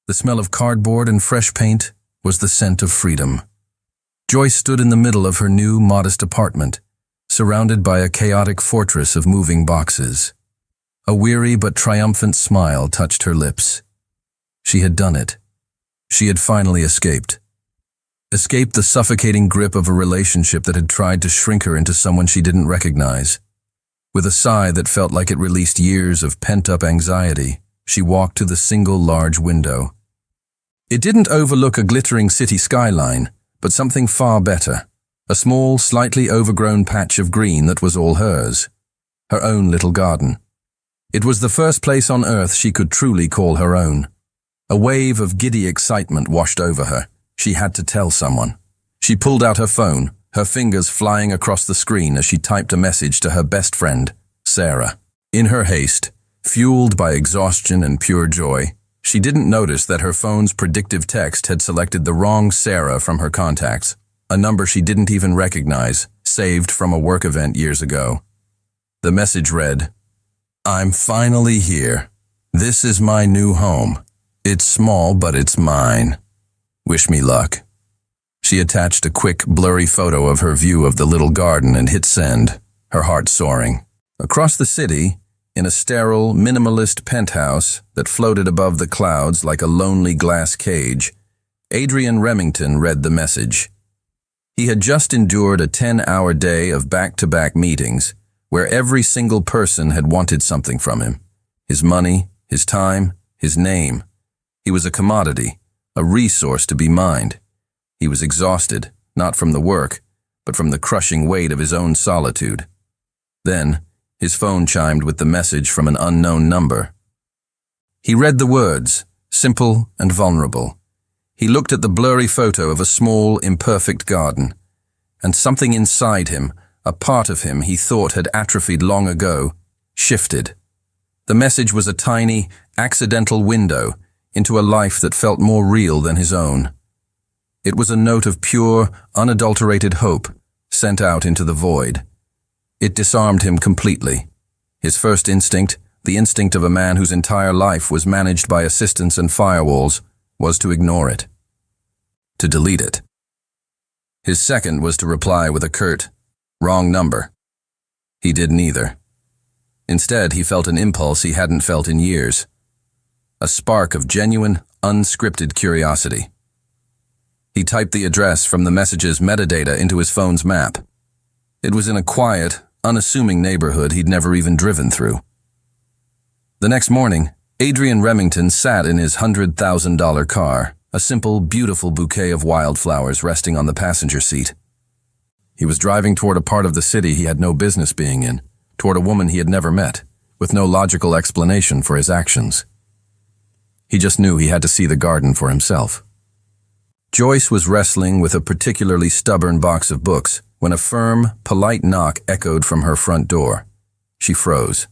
The smell of cardboard and fresh paint was the scent of freedom. Joyce stood in the middle of her new, modest apartment, surrounded by a chaotic fortress of moving boxes. A weary but triumphant smile touched her lips. She had done it. She had finally escaped. Escaped the suffocating grip of a relationship that had tried to shrink her into someone she didn't recognize. With a sigh that felt like it released years of pent-up anxiety, she walked to the single large window. It didn't overlook a glittering city skyline, but something far better. A small, slightly overgrown patch of green that was all hers. Her own little garden. It was the first place on earth she could truly call her own. A wave of giddy excitement washed over her. She had to tell someone. She pulled out her phone, her fingers flying across the screen as she typed a message to her best friend, Sarah. In her haste, fueled by exhaustion and pure joy, she didn't notice that her phone's predictive text had selected the wrong Sarah from her contacts, a number she didn't even recognize, saved from a work event years ago. The message read, "I'm finally here. This is my new home. It's small, but it's mine. Wish me luck." She attached a quick, blurry photo of her view of the little garden and hit send, her heart soaring. Across the city, in a sterile, minimalist penthouse that floated above the clouds like a lonely glass cage, Adrian Remington read the message. He had just endured a 10-hour day of back-to-back meetings where every single person had wanted something from him. His money, his time, his name. He was a commodity, a resource to be mined. He was exhausted, not from the work, but from the crushing weight of his own solitude. Then, his phone chimed with the message from an unknown number. He read the words, simple and vulnerable. He looked at the blurry photo of a small, imperfect garden, and something inside him, a part of him he thought had atrophied long ago, shifted. The message was a tiny, accidental window into a life that felt more real than his own. It was a note of pure, unadulterated hope, sent out into the void. It disarmed him completely. His first instinct, the instinct of a man whose entire life was managed by assistants and firewalls, was to ignore it. To delete it. His second was to reply with a curt, "Wrong number." He did neither. Instead, he felt an impulse he hadn't felt in years. A spark of genuine, unscripted curiosity. He typed the address from the message's metadata into his phone's map. It was in a quiet, unassuming neighborhood he'd never even driven through. The next morning, Adrian Remington sat in his $100,000 car, a simple, beautiful bouquet of wildflowers resting on the passenger seat. He was driving toward a part of the city he had no business being in, toward a woman he had never met, with no logical explanation for his actions. He just knew he had to see the garden for himself. Joyce was wrestling with a particularly stubborn box of books when a firm, polite knock echoed from her front door. She froze.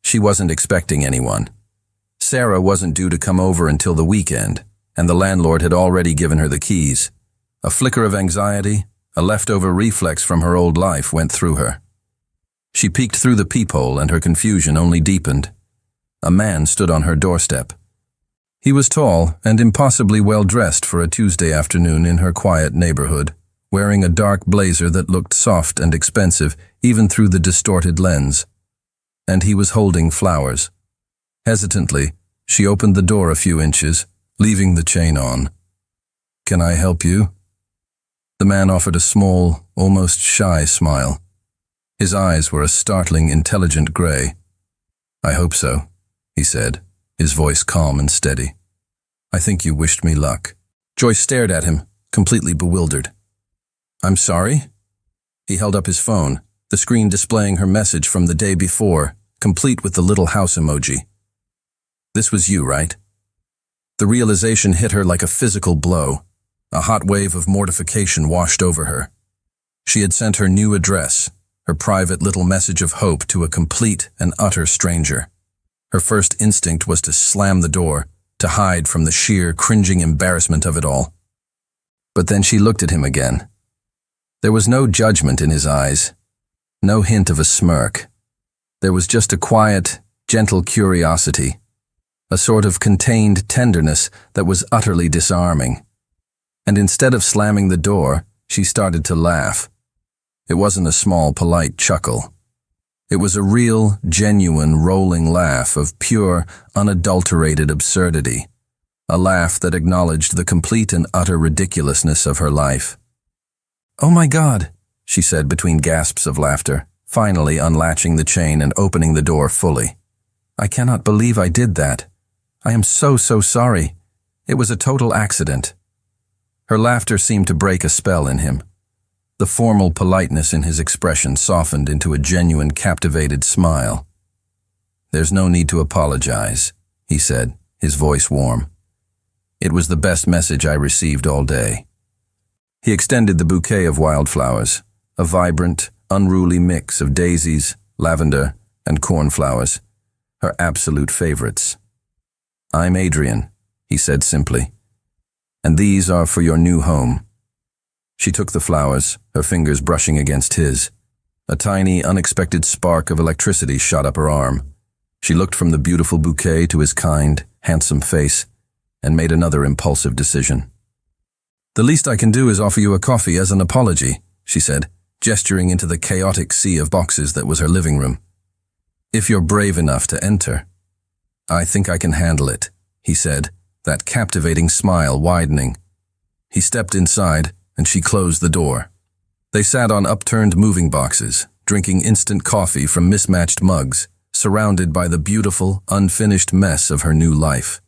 She wasn't expecting anyone. Sarah wasn't due to come over until the weekend, and the landlord had already given her the keys. A flicker of anxiety, a leftover reflex from her old life, went through her. She peeked through the peephole and her confusion only deepened. A man stood on her doorstep. He was tall and impossibly well-dressed for a Tuesday afternoon in her quiet neighborhood, wearing a dark blazer that looked soft and expensive even through the distorted lens. And he was holding flowers. Hesitantly, she opened the door a few inches, leaving the chain on. "Can I help you?" The man offered a small, almost shy smile. His eyes were a startling, intelligent gray. "I hope so," he said, his voice calm and steady. "I think you wished me luck." Joyce stared at him, completely bewildered. "I'm sorry?" He held up his phone, the screen displaying her message from the day before, complete with the little house emoji. "This was you, right?" The realization hit her like a physical blow. A hot wave of mortification washed over her. She had sent her new address, her private little message of hope, to a complete and utter stranger. Her first instinct was to slam the door, to hide from the sheer, cringing embarrassment of it all. But then she looked at him again. There was no judgment in his eyes, no hint of a smirk. There was just a quiet, gentle curiosity. a sort of contained tenderness that was utterly disarming. And instead of slamming the door, she started to laugh. It wasn't a small, polite chuckle. It was a real, genuine, rolling laugh of pure, unadulterated absurdity. A laugh that acknowledged the complete and utter ridiculousness of her life. "Oh my God," she said between gasps of laughter, finally unlatching the chain and opening the door fully. "I cannot believe I did that. I am so sorry. It was a total accident." Her laughter seemed to break a spell in him. The formal politeness in his expression softened into a genuine, captivated smile. "There's no need to apologize," he said, his voice warm. "It was the best message I received all day." He extended the bouquet of wildflowers, a vibrant, unruly mix of daisies, lavender, and cornflowers, her absolute favorites. "I'm Adrian," he said simply, "and these are for your new home." She took the flowers, her fingers brushing against his. A tiny, unexpected spark of electricity shot up her arm. She looked from the beautiful bouquet to his kind, handsome face, and made another impulsive decision. "The least I can do is offer you a coffee as an apology," she said, gesturing into the chaotic sea of boxes that was her living room. "If you're brave enough to enter." "I think I can handle it," he said, that captivating smile widening. He stepped inside, and she closed the door. They sat on upturned moving boxes, drinking instant coffee from mismatched mugs, surrounded by the beautiful, unfinished mess of her new life.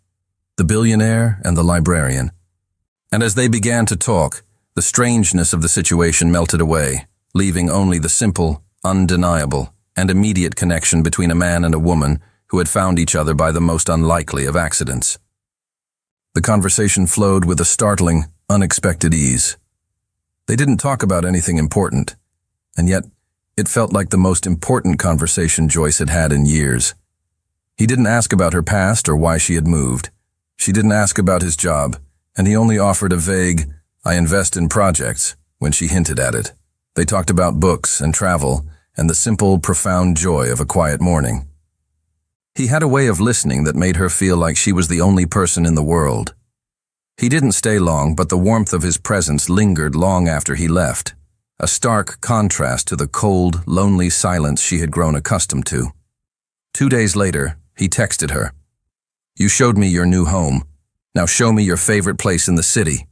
The billionaire and the librarian. And as they began to talk, the strangeness of the situation melted away, leaving only the simple, undeniable, and immediate connection between a man and a woman who had found each other by the most unlikely of accidents. The conversation flowed with a startling, unexpected ease. They didn't talk about anything important, and yet it felt like the most important conversation Joyce had had in years. He didn't ask about her past or why she had moved. She didn't ask about his job, and he only offered a vague, "I invest in projects," when she hinted at it. They talked about books and travel and the simple, profound joy of a quiet morning. He had a way of listening that made her feel like she was the only person in the world. He didn't stay long, but the warmth of his presence lingered long after he left, a stark contrast to the cold, lonely silence she had grown accustomed to. 2 days later, he texted her, "You showed me your new home. Now show me your favorite place in the city."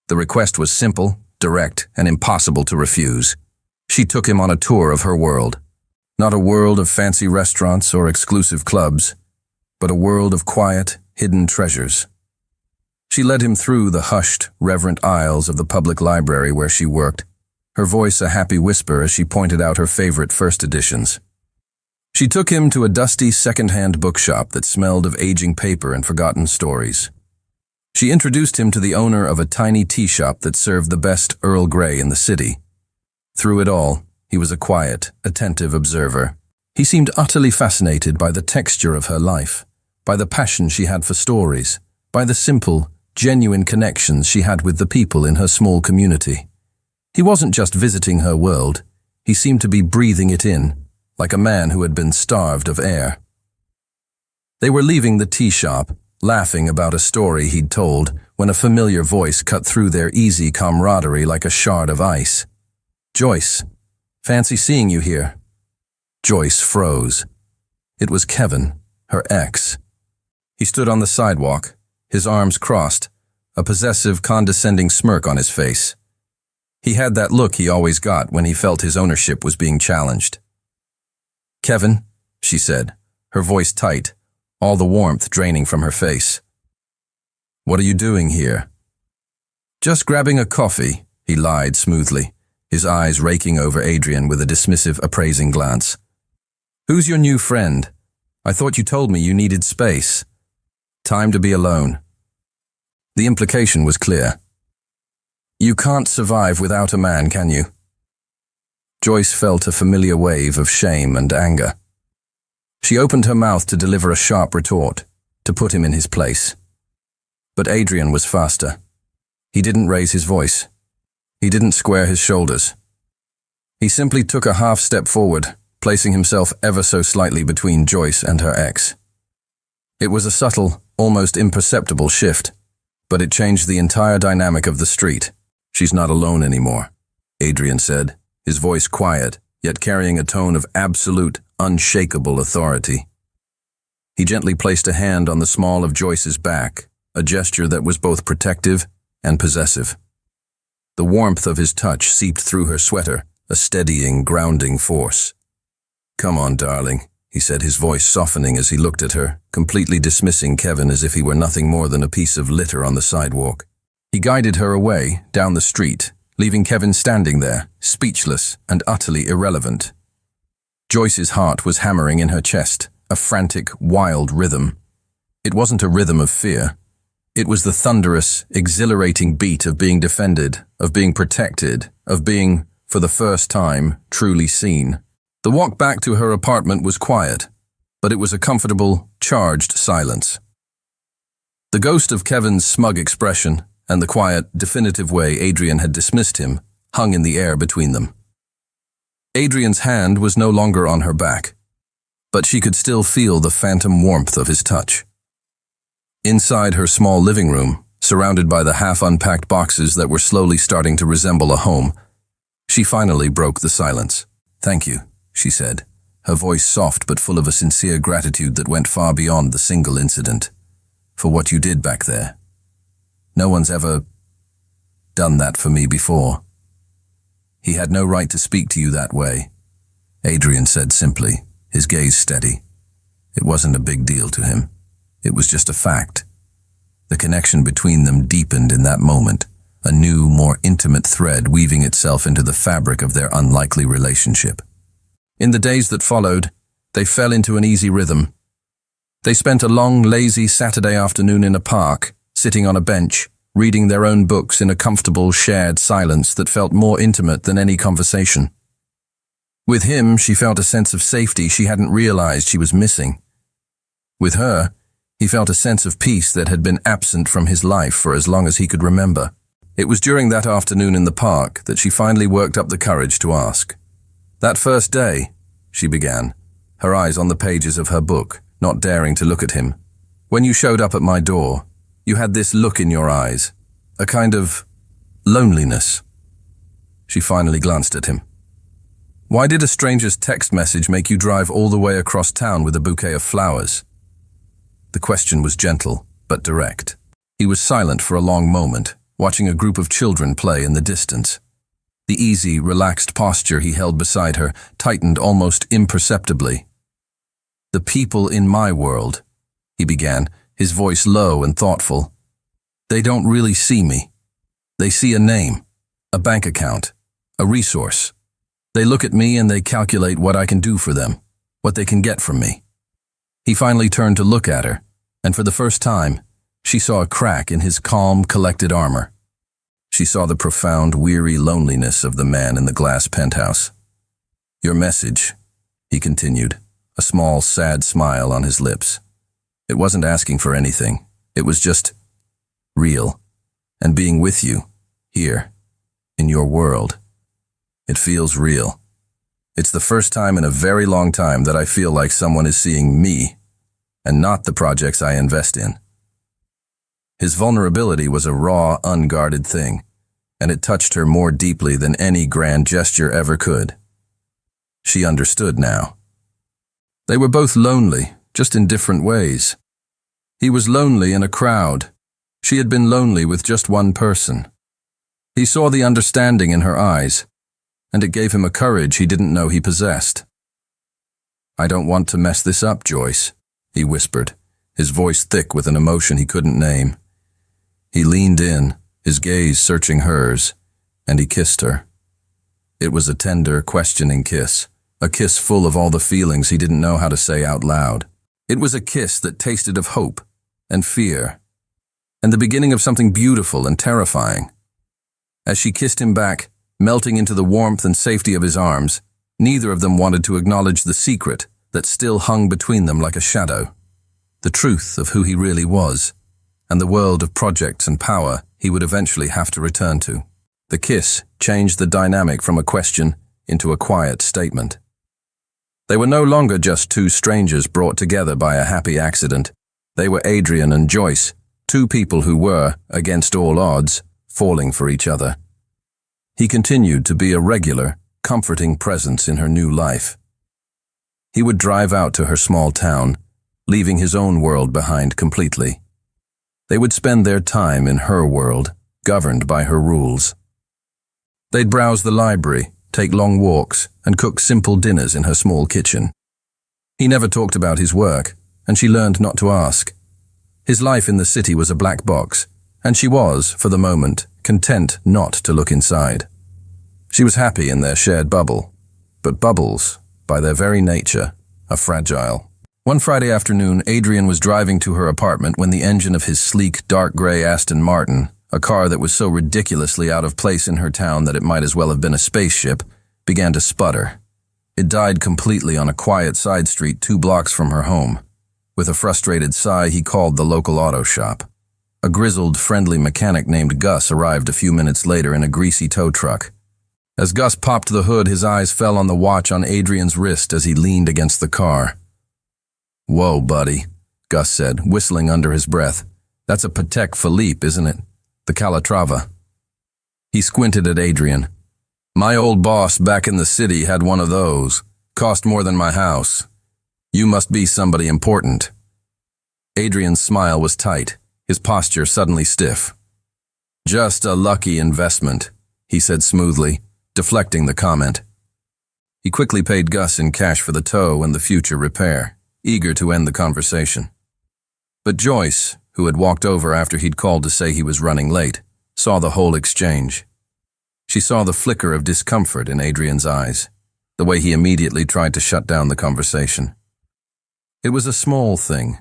The request was simple, direct, and impossible to refuse. She took him on a tour of her world. Not a world of fancy restaurants or exclusive clubs, but a world of quiet, hidden treasures. She led him through the hushed, reverent aisles of the public library where she worked, her voice a happy whisper as she pointed out her favorite first editions. She took him to a dusty second-hand bookshop that smelled of aging paper and forgotten stories. She introduced him to the owner of a tiny tea shop that served the best Earl Grey in the city. Through it all, he was a quiet, attentive observer. He seemed utterly fascinated by the texture of her life, by the passion she had for stories, by the simple, genuine connections she had with the people in her small community. He wasn't just visiting her world, he seemed to be breathing it in, like a man who had been starved of air. They were leaving the tea shop, laughing about a story he'd told, when a familiar voice cut through their easy camaraderie like a shard of ice. "Joyce, fancy seeing you here." Joyce froze. It was Kevin, her ex. He stood on the sidewalk, his arms crossed, a possessive, condescending smirk on his face. He had that look he always got when he felt his ownership was being challenged. "Kevin," she said, her voice tight, all the warmth draining from her face. "What are you doing here?" "Just grabbing a coffee," he lied smoothly, his eyes raking over Adrian with a dismissive, appraising glance. "Who's your new friend? I thought you told me you needed space." "Time to be alone." The implication was clear. "You can't survive without a man, can you?" Joyce felt a familiar wave of shame and anger. She opened her mouth to deliver a sharp retort, to put him in his place. But Adrian was faster. He didn't raise his voice. He didn't square his shoulders. He simply took a half step forward, placing himself ever so slightly between Joyce and her ex. It was a subtle, almost imperceptible shift, but it changed the entire dynamic of the street. "She's not alone anymore," Adrian said, his voice quiet, yet carrying a tone of absolute, unshakable authority. He gently placed a hand on the small of Joyce's back, a gesture that was both protective and possessive. The warmth of his touch seeped through her sweater, a steadying, grounding force. "Come on, darling," he said, his voice softening as he looked at her, completely dismissing Kevin as if he were nothing more than a piece of litter on the sidewalk. He guided her away, down the street, leaving Kevin standing there, speechless and utterly irrelevant. Joyce's heart was hammering in her chest, a frantic, wild rhythm. It wasn't a rhythm of fear. It was the thunderous, exhilarating beat of being defended, of being protected, of being, for the first time, truly seen. The walk back to her apartment was quiet, but it was a comfortable, charged silence. The ghost of Kevin's smug expression and the quiet, definitive way Adrian had dismissed him hung in the air between them. Adrian's hand was no longer on her back, but she could still feel the phantom warmth of his touch. Inside her small living room, surrounded by the half-unpacked boxes that were slowly starting to resemble a home, she finally broke the silence. "Thank you," she said, her voice soft but full of a sincere gratitude that went far beyond the single incident, "for what you did back there. No one's ever done that for me before." "He had no right to speak to you that way," Adrian said simply, his gaze steady. It wasn't a big deal to him. It was just a fact. The connection between them deepened in that moment, a new, more intimate thread weaving itself into the fabric of their unlikely relationship. In the days that followed, they fell into an easy rhythm. They spent a long, lazy Saturday afternoon in a park, sitting on a bench, reading their own books in a comfortable, shared silence that felt more intimate than any conversation. With him, she felt a sense of safety she hadn't realized she was missing. With her, he felt a sense of peace that had been absent from his life for as long as he could remember. It was during that afternoon in the park that she finally worked up the courage to ask. "That first day," she began, her eyes on the pages of her book, not daring to look at him, "when you showed up at my door, you had this look in your eyes, a kind of loneliness." She finally glanced at him. "Why did a stranger's text message make you drive all the way across town with a bouquet of flowers?" The question was gentle, but direct. He was silent for a long moment, watching a group of children play in the distance. The easy, relaxed posture he held beside her tightened almost imperceptibly. "The people in my world," he began, his voice low and thoughtful, "they don't really see me. They see a name, a bank account, a resource. They look at me and they calculate what I can do for them, what they can get from me." He finally turned to look at her, and for the first time, she saw a crack in his calm, collected armor. She saw the profound, weary loneliness of the man in the glass penthouse. "Your message," he continued, a small, sad smile on his lips. "It wasn't asking for anything. It was just real. And being with you, here, in your world, it feels real. It's the first time in a very long time that I feel like someone is seeing me, and not the projects I invest in." His vulnerability was a raw, unguarded thing, and it touched her more deeply than any grand gesture ever could. She understood now. They were both lonely, just in different ways. He was lonely in a crowd. She had been lonely with just one person. He saw the understanding in her eyes, and it gave him a courage he didn't know he possessed. "I don't want to mess this up, Joyce," he whispered, his voice thick with an emotion he couldn't name. He leaned in, his gaze searching hers, and he kissed her. It was a tender, questioning kiss, a kiss full of all the feelings he didn't know how to say out loud. It was a kiss that tasted of hope and fear, and the beginning of something beautiful and terrifying. As she kissed him back, melting into the warmth and safety of his arms, neither of them wanted to acknowledge the secret that still hung between them like a shadow, the truth of who he really was, and the world of projects and power he would eventually have to return to. The kiss changed the dynamic from a question into a quiet statement. They were no longer just two strangers brought together by a happy accident. They were Adrian and Joyce, two people who were, against all odds, falling for each other. He continued to be a regular, comforting presence in her new life. He would drive out to her small town, leaving his own world behind completely. They would spend their time in her world, governed by her rules. They'd browse the library, take long walks, and cook simple dinners in her small kitchen. He never talked about his work, and she learned not to ask. His life in the city was a black box, and she was, for the moment, content not to look inside. She was happy in their shared bubble, but bubbles, by their very nature, are fragile. One Friday afternoon, Adrian was driving to her apartment when the engine of his sleek, dark gray Aston Martin, a car that was so ridiculously out of place in her town that it might as well have been a spaceship, began to sputter. It died completely on a quiet side street 2 blocks from her home. With a frustrated sigh, he called the local auto shop. A grizzled, friendly mechanic named Gus arrived a few minutes later in a greasy tow truck. As Gus popped the hood, his eyes fell on the watch on Adrian's wrist as he leaned against the car. "Whoa, buddy," Gus said, whistling under his breath. "That's a Patek Philippe, isn't it? The Calatrava." He squinted at Adrian. "My old boss back in the city had one of those. Cost more than my house. You must be somebody important." Adrian's smile was tight, his posture suddenly stiff. "Just a lucky investment," he said smoothly, deflecting the comment. He quickly paid Gus in cash for the tow and the future repair, eager to end the conversation. But Joyce, who had walked over after he'd called to say he was running late, saw the whole exchange. She saw the flicker of discomfort in Adrian's eyes, the way he immediately tried to shut down the conversation. It was a small thing,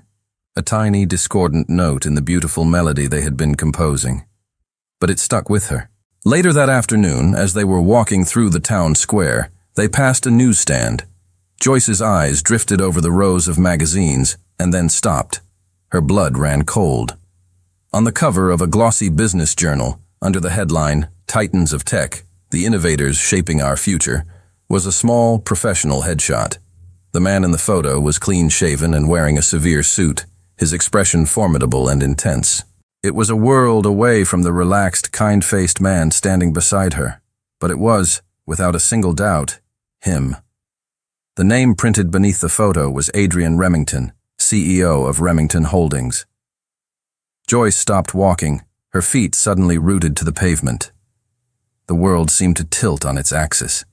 a tiny discordant note in the beautiful melody they had been composing. But it stuck with her. Later that afternoon, as they were walking through the town square, they passed a newsstand. Joyce's eyes drifted over the rows of magazines and then stopped. Her blood ran cold. On the cover of a glossy business journal, under the headline, "Titans of Tech, the Innovators Shaping Our Future," was a small, professional headshot. The man in the photo was clean-shaven and wearing a severe suit, his expression formidable and intense. It was a world away from the relaxed, kind-faced man standing beside her, but it was, without a single doubt, him. The name printed beneath the photo was Adrian Remington, CEO of Remington Holdings. Joyce stopped walking, her feet suddenly rooted to the pavement. The world seemed to tilt on its axis.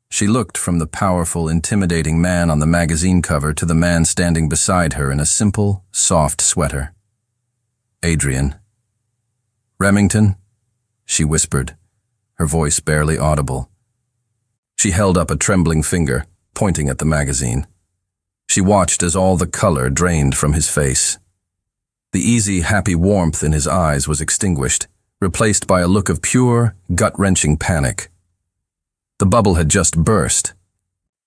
She looked from the powerful, intimidating man on the magazine cover to the man standing beside her in a simple, soft sweater. "Adrian." "Remington?" she whispered, her voice barely audible. She held up a trembling finger, pointing at the magazine. She watched as all the color drained from his face. The easy, happy warmth in his eyes was extinguished, replaced by a look of pure, gut-wrenching panic. The bubble had just burst.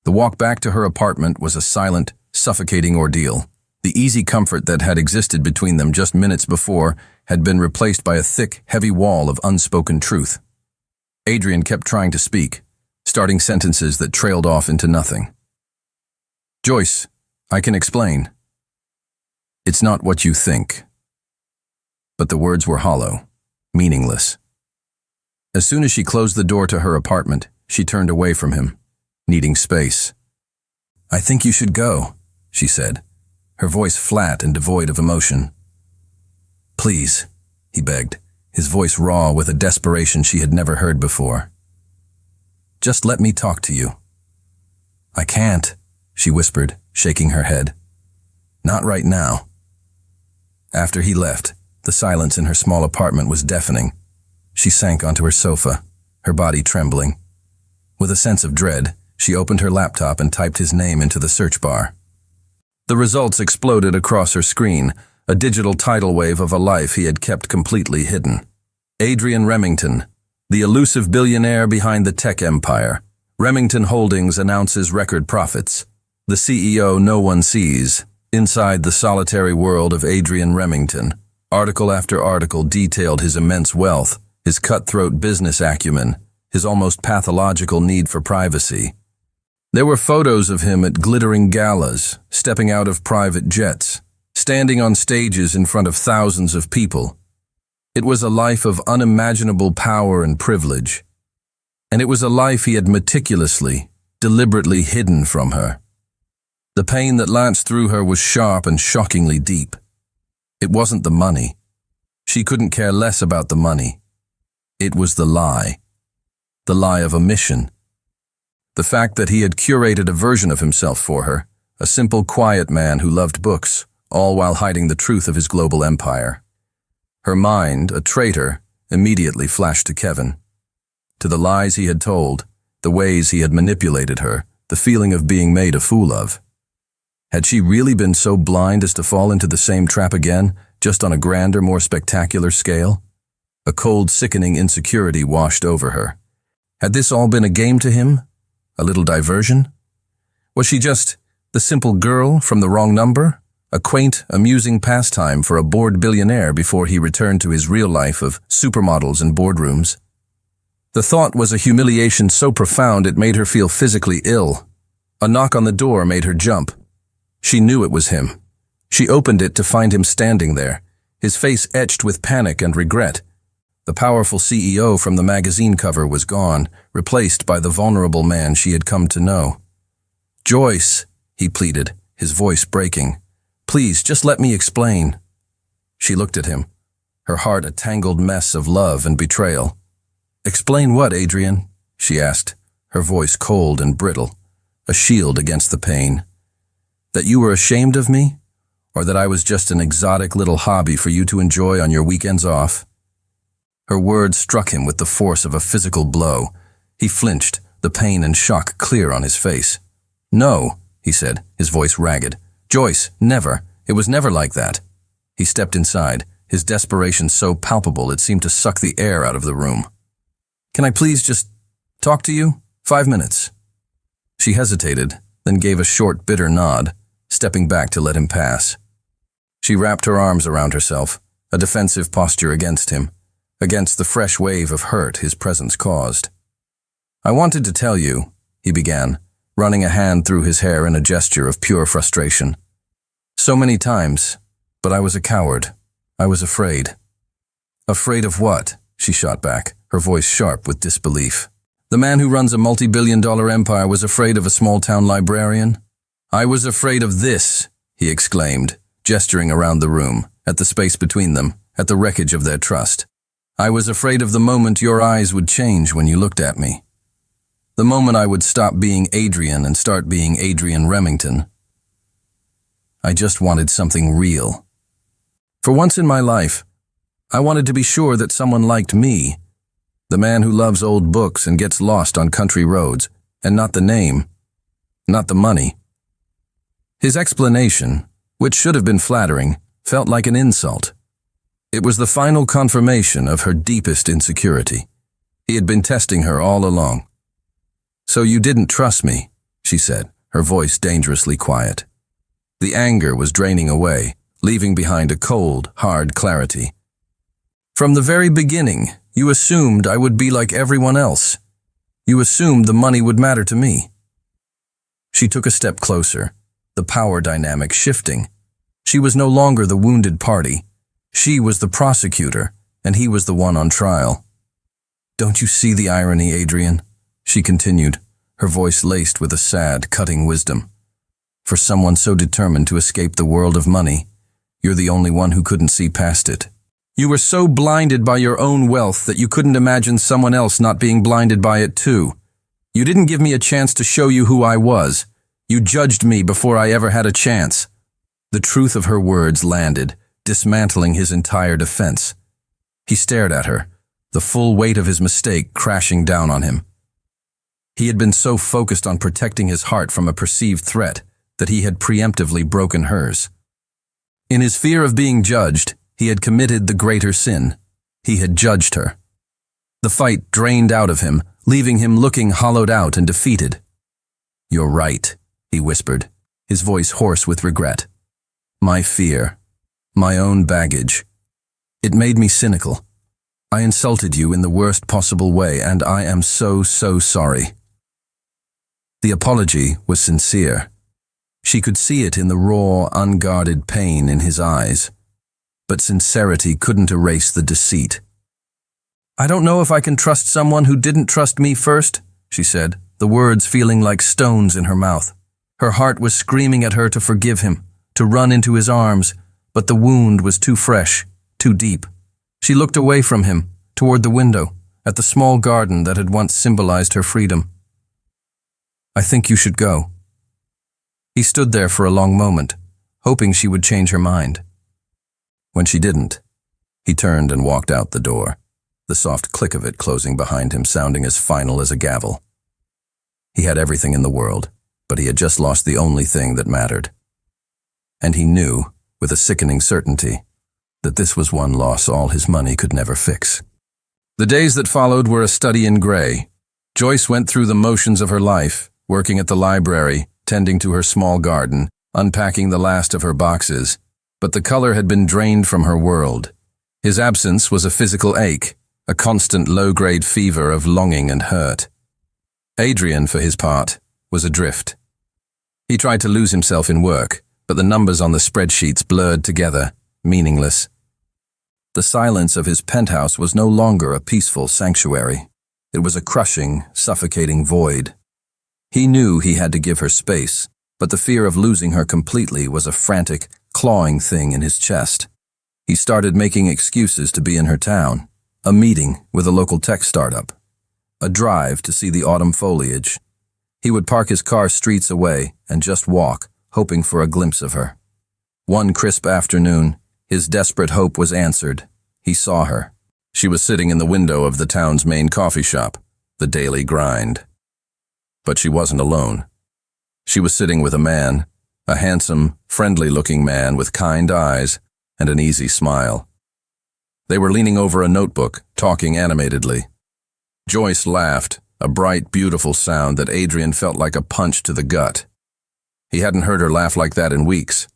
The walk back to her apartment was a silent, suffocating ordeal. The easy comfort that had existed between them just minutes before had been replaced by a thick, heavy wall of unspoken truth. Adrian kept trying to speak, starting sentences that trailed off into nothing. "Joyce, I can explain. It's not what you think." But the words were hollow, meaningless. As soon as she closed the door to her apartment, she turned away from him, needing space. "I think you should go," she said, her voice flat and devoid of emotion. "Please," he begged, his voice raw with a desperation she had never heard before. "Just let me talk to you." "I can't," she whispered, shaking her head. "Not right now." After he left, the silence in her small apartment was deafening. She sank onto her sofa, her body trembling. With a sense of dread, she opened her laptop and typed his name into the search bar. The results exploded across her screen, a digital tidal wave of a life he had kept completely hidden. Adrian Remington, the elusive billionaire behind the tech empire. Remington Holdings announces record profits. The CEO no one sees. Inside the solitary world of Adrian Remington, article after article detailed his immense wealth, his cutthroat business acumen, his almost pathological need for privacy. There were photos of him at glittering galas, stepping out of private jets, standing on stages in front of thousands of people. It was a life of unimaginable power and privilege, and it was a life he had meticulously, deliberately hidden from her. The pain that lanced through her was sharp and shockingly deep. It wasn't the money. She couldn't care less about the money. It was the lie of a mission. The fact that he had curated a version of himself for her, a simple, quiet man who loved books, all while hiding the truth of his global empire. Her mind, a traitor, immediately flashed to Kevin. To the lies he had told, the ways he had manipulated her, the feeling of being made a fool of. Had she really been so blind as to fall into the same trap again, just on a grander, more spectacular scale? A cold, sickening insecurity washed over her. Had this all been a game to him? A little diversion? Was she just the simple girl from the wrong number? A quaint, amusing pastime for a bored billionaire before he returned to his real life of supermodels and boardrooms? The thought was a humiliation so profound it made her feel physically ill. A knock on the door made her jump. She knew it was him. She opened it to find him standing there, his face etched with panic and regret. The powerful CEO from the magazine cover was gone, replaced by the vulnerable man she had come to know. "Joyce," he pleaded, his voice breaking. "Please, just let me explain." She looked at him, her heart a tangled mess of love and betrayal. "Explain what, Adrian?" she asked, her voice cold and brittle, a shield against the pain. "That you were ashamed of me? Or that I was just an exotic little hobby for you to enjoy on your weekends off?" Her words struck him with the force of a physical blow. He flinched, the pain and shock clear on his face. "No," he said, his voice ragged. "Joyce, never. It was never like that." He stepped inside, his desperation so palpable it seemed to suck the air out of the room. "Can I please just talk to you? 5 minutes." She hesitated, then gave a short, bitter nod, stepping back to let him pass. She wrapped her arms around herself, a defensive posture against him, against the fresh wave of hurt his presence caused. "I wanted to tell you," he began, running a hand through his hair in a gesture of pure frustration. "So many times, but I was a coward. I was afraid." "Afraid of what?" she shot back, her voice sharp with disbelief. "The man who runs a multi-billion-dollar empire was afraid of a small-town librarian?" "I was afraid of this," he exclaimed, gesturing around the room, at the space between them, at the wreckage of their trust. "I was afraid of the moment your eyes would change when you looked at me. The moment I would stop being Adrian and start being Adrian Remington. I just wanted something real. For once in my life, I wanted to be sure that someone liked me, the man who loves old books and gets lost on country roads, and not the name, not the money." His explanation, which should have been flattering, felt like an insult. It was the final confirmation of her deepest insecurity. He had been testing her all along. "So you didn't trust me," she said, her voice dangerously quiet. The anger was draining away, leaving behind a cold, hard clarity. "From the very beginning, you assumed I would be like everyone else. You assumed the money would matter to me." She took a step closer, the power dynamic shifting. She was no longer the wounded party. She was the prosecutor, and he was the one on trial. "Don't you see the irony, Adrian?" she continued, her voice laced with a sad, cutting wisdom. "For someone so determined to escape the world of money, you're the only one who couldn't see past it. You were so blinded by your own wealth that you couldn't imagine someone else not being blinded by it too. You didn't give me a chance to show you who I was. You judged me before I ever had a chance." The truth of her words landed, dismantling his entire defense. He stared at her, the full weight of his mistake crashing down on him. He had been so focused on protecting his heart from a perceived threat that he had preemptively broken hers. In his fear of being judged, he had committed the greater sin. He had judged her. The fight drained out of him, leaving him looking hollowed out and defeated. "You're right," he whispered, his voice hoarse with regret. "My fear, my own baggage. It made me cynical. I insulted you in the worst possible way, and I am so sorry." The apology was sincere. She could see it in the raw, unguarded pain in his eyes. But sincerity couldn't erase the deceit. "I don't know if I can trust someone who didn't trust me first," she said, the words feeling like stones in her mouth. Her heart was screaming at her to forgive him, to run into his arms, but the wound was too fresh, too deep. She looked away from him, toward the window, at the small garden that had once symbolized her freedom. "I think you should go." He stood there for a long moment, hoping she would change her mind. When she didn't, he turned and walked out the door, the soft click of it closing behind him sounding as final as a gavel. He had everything in the world, but he had just lost the only thing that mattered. And he knew, with a sickening certainty, that this was one loss all his money could never fix. The days that followed were a study in gray. Joyce went through the motions of her life, working at the library, tending to her small garden, unpacking the last of her boxes, but the color had been drained from her world. His absence was a physical ache, a constant low-grade fever of longing and hurt. Adrian, for his part, was adrift. He tried to lose himself in work, but the numbers on the spreadsheets blurred together, meaningless. The silence of his penthouse was no longer a peaceful sanctuary. It was a crushing, suffocating void. He knew he had to give her space, but the fear of losing her completely was a frantic, clawing thing in his chest. He started making excuses to be in her town, a meeting with a local tech startup, a drive to see the autumn foliage. He would park his car streets away and just walk, hoping for a glimpse of her. One crisp afternoon, his desperate hope was answered. He saw her. She was sitting in the window of the town's main coffee shop, the Daily Grind. But she wasn't alone. She was sitting with a man, a handsome, friendly-looking man with kind eyes and an easy smile. They were leaning over a notebook, talking animatedly. Joyce laughed, a bright, beautiful sound that Adrian felt like a punch to the gut. He hadn't heard her laugh like that in weeks.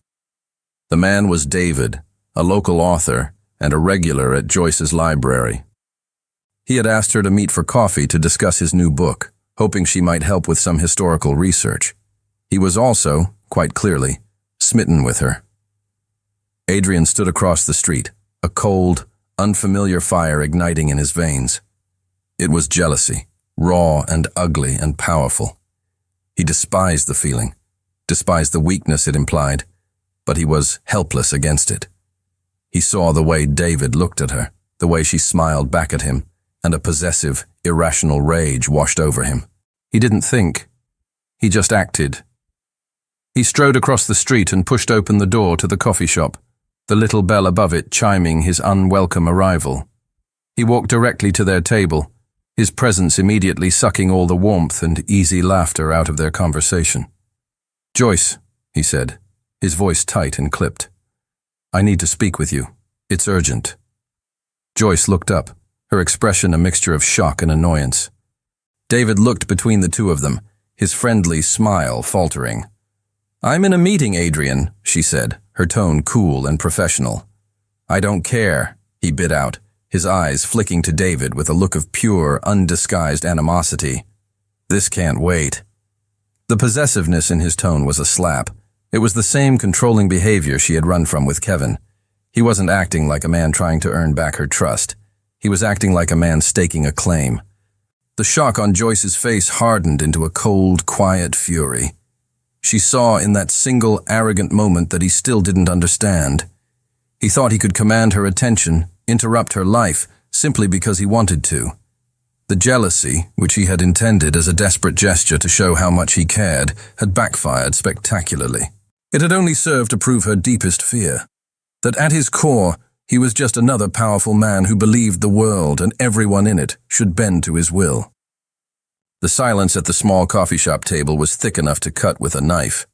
The man was David, a local author and a regular at Joyce's library. He had asked her to meet for coffee to discuss his new book, hoping she might help with some historical research. He was also, quite clearly, smitten with her. Adrian stood across the street, a cold, unfamiliar fire igniting in his veins. It was jealousy, raw and ugly and powerful. He despised the feeling, despised the weakness it implied, but he was helpless against it. He saw the way David looked at her, the way she smiled back at him, and a possessive, irrational rage washed over him. He didn't think. He just acted. He strode across the street and pushed open the door to the coffee shop, the little bell above it chiming his unwelcome arrival. He walked directly to their table, his presence immediately sucking all the warmth and easy laughter out of their conversation. "Joyce," he said, his voice tight and clipped. "I need to speak with you. It's urgent." Joyce looked up, her expression a mixture of shock and annoyance. David looked between the two of them, his friendly smile faltering. "I'm in a meeting, Adrian," she said, her tone cool and professional. "I don't care," he bit out, his eyes flicking to David with a look of pure, undisguised animosity. "This can't wait." The possessiveness in his tone was a slap. It was the same controlling behavior she had run from with Kevin. He wasn't acting like a man trying to earn back her trust. He was acting like a man staking a claim. The shock on Joyce's face hardened into a cold, quiet fury. She saw in that single, arrogant moment that he still didn't understand. He thought he could command her attention, interrupt her life, simply because he wanted to. The jealousy, which he had intended as a desperate gesture to show how much he cared, had backfired spectacularly. It had only served to prove her deepest fear, that at his core, he was just another powerful man who believed the world and everyone in it should bend to his will. The silence at the small coffee shop table was thick enough to cut with a knife.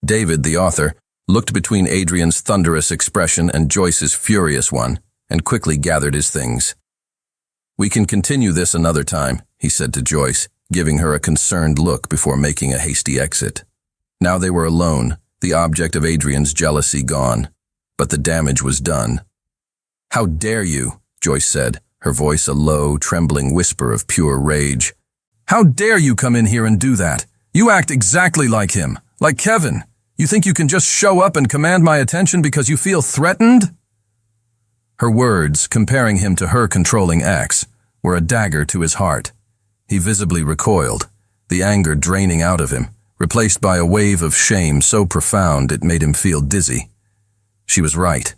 David, the author, looked between Adrian's thunderous expression and Joyce's furious one, and quickly gathered his things. "We can continue this another time," he said to Joyce, giving her a concerned look before making a hasty exit. Now they were alone, the object of Adrian's jealousy gone. But the damage was done. "How dare you," Joyce said, her voice a low, trembling whisper of pure rage. "How dare you come in here and do that? You act exactly like him, Like Kevin, you think you can just show up and command my attention because you feel threatened? Her words, comparing him to her controlling ex, were a dagger to his heart. He visibly recoiled, the anger draining out of him, replaced by a wave of shame so profound it made him feel dizzy. She was right.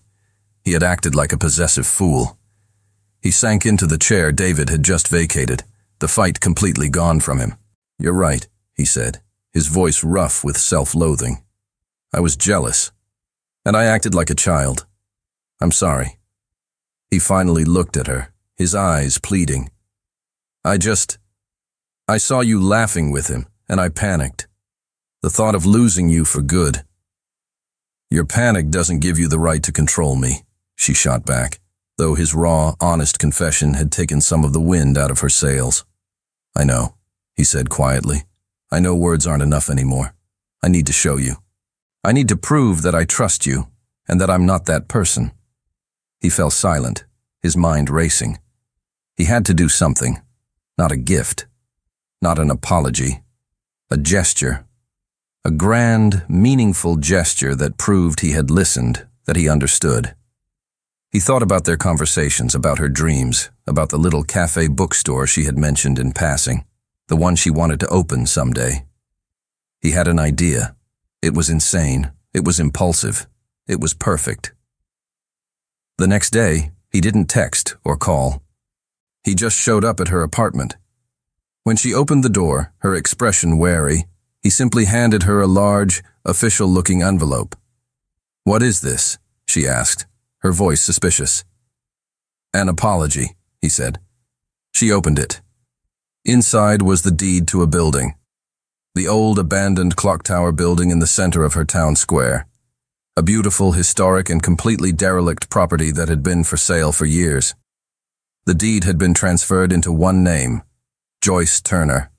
He had acted like a possessive fool. He sank into the chair David had just vacated, the fight completely gone from him. "You're right," he said, his voice rough with self-loathing. "I was jealous, and I acted like a child. I'm sorry." He finally looked at her, his eyes pleading. I saw you laughing with him, and I panicked. The thought of losing you for good." "Your panic doesn't give you the right to control me," she shot back, though his raw, honest confession had taken some of the wind out of her sails. "I know," he said quietly. "I know words aren't enough anymore. I need to show you. I need to prove that I trust you, and that I'm not that person." He fell silent, his mind racing. He had to do something. Not a gift. Not an apology. A gesture. A grand, meaningful gesture that proved he had listened, that he understood. He thought about their conversations, about her dreams, about the little cafe bookstore she had mentioned in passing, the one she wanted to open someday. He had an idea. It was insane. It was impulsive. It was perfect. The next day, he didn't text or call. He just showed up at her apartment. When she opened the door, her expression wary, he simply handed her a large, official-looking envelope. "What is this?" she asked, her voice suspicious. "An apology," he said. She opened it. Inside was the deed to a building. The old abandoned clock tower building in the center of her town square. A beautiful, historic, and completely derelict property that had been for sale for years. The deed had been transferred into one name, Joyce Turner.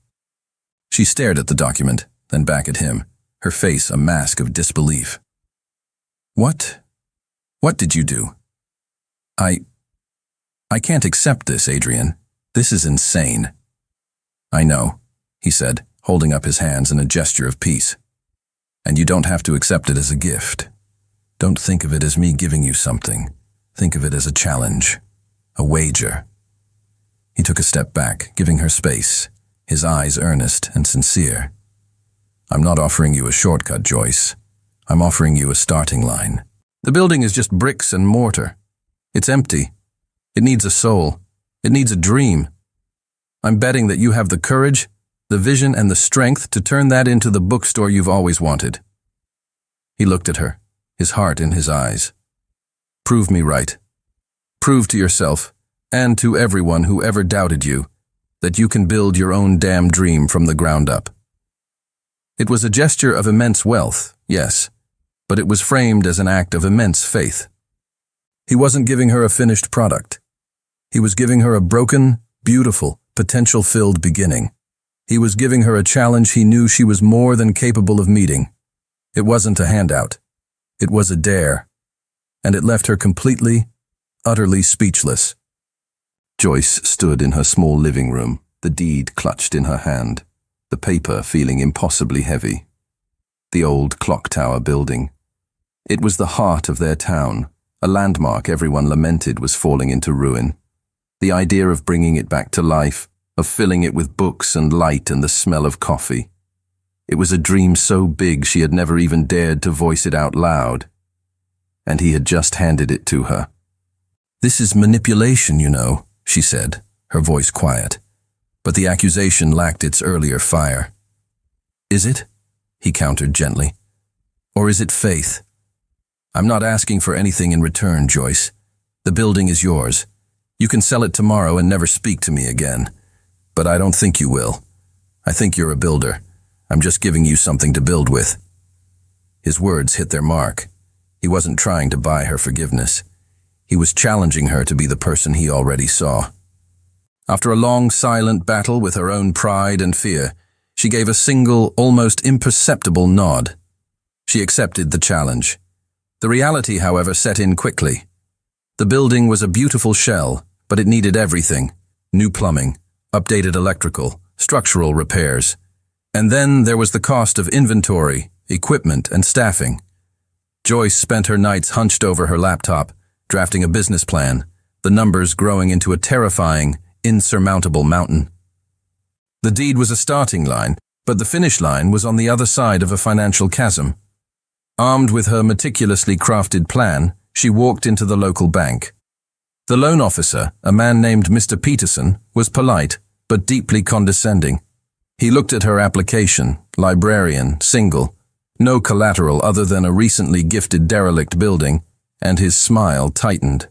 She stared at the document, then back at him, her face a mask of disbelief. What did you do?" I can't accept this, Adrian. This is insane." "I know," he said, holding up his hands in a gesture of peace. "And you don't have to accept it as a gift. Don't think of it as me giving you something. Think of it as a challenge, a wager." He took a step back, giving her space, his eyes earnest and sincere. "I'm not offering you a shortcut, Joyce. I'm offering you a starting line. The building is just bricks and mortar. It's empty. It needs a soul. It needs a dream. I'm betting that you have the courage, the vision, and the strength to turn that into the bookstore you've always wanted." He looked at her, his heart in his eyes. "Prove me right. Prove to yourself, and to everyone who ever doubted you, that you can build your own damn dream from the ground up." It was a gesture of immense wealth, yes, but it was framed as an act of immense faith. He wasn't giving her a finished product. He was giving her a broken, beautiful, potential-filled beginning. He was giving her a challenge he knew she was more than capable of meeting. It wasn't a handout. It was a dare. And it left her completely, utterly speechless. Joyce stood in her small living room, the deed clutched in her hand, the paper feeling impossibly heavy. The old clock tower building. It was the heart of their town, a landmark everyone lamented was falling into ruin. The idea of bringing it back to life, of filling it with books and light and the smell of coffee. It was a dream so big she had never even dared to voice it out loud. And he had just handed it to her. "This is manipulation, you know," she said, her voice quiet. But the accusation lacked its earlier fire. "Is it?" he countered gently. "Or is it faith? I'm not asking for anything in return, Joyce. The building is yours. You can sell it tomorrow and never speak to me again. But I don't think you will. I think you're a builder. I'm just giving you something to build with." His words hit their mark. He wasn't trying to buy her forgiveness. He was challenging her to be the person he already saw. After a long, silent battle with her own pride and fear, she gave a single, almost imperceptible nod. She accepted the challenge. The reality, however, set in quickly. The building was a beautiful shell, but it needed everything. New plumbing, updated electrical, structural repairs. And then there was the cost of inventory, equipment, and staffing. Joyce spent her nights hunched over her laptop, drafting a business plan, the numbers growing into a terrifying, insurmountable mountain. The deed was a starting line, but the finish line was on the other side of a financial chasm. Armed with her meticulously crafted plan, she walked into the local bank. The loan officer, a man named Mr. Peterson, was polite, but deeply condescending. He looked at her application, librarian, single, no collateral other than a recently gifted derelict building, and his smile tightened.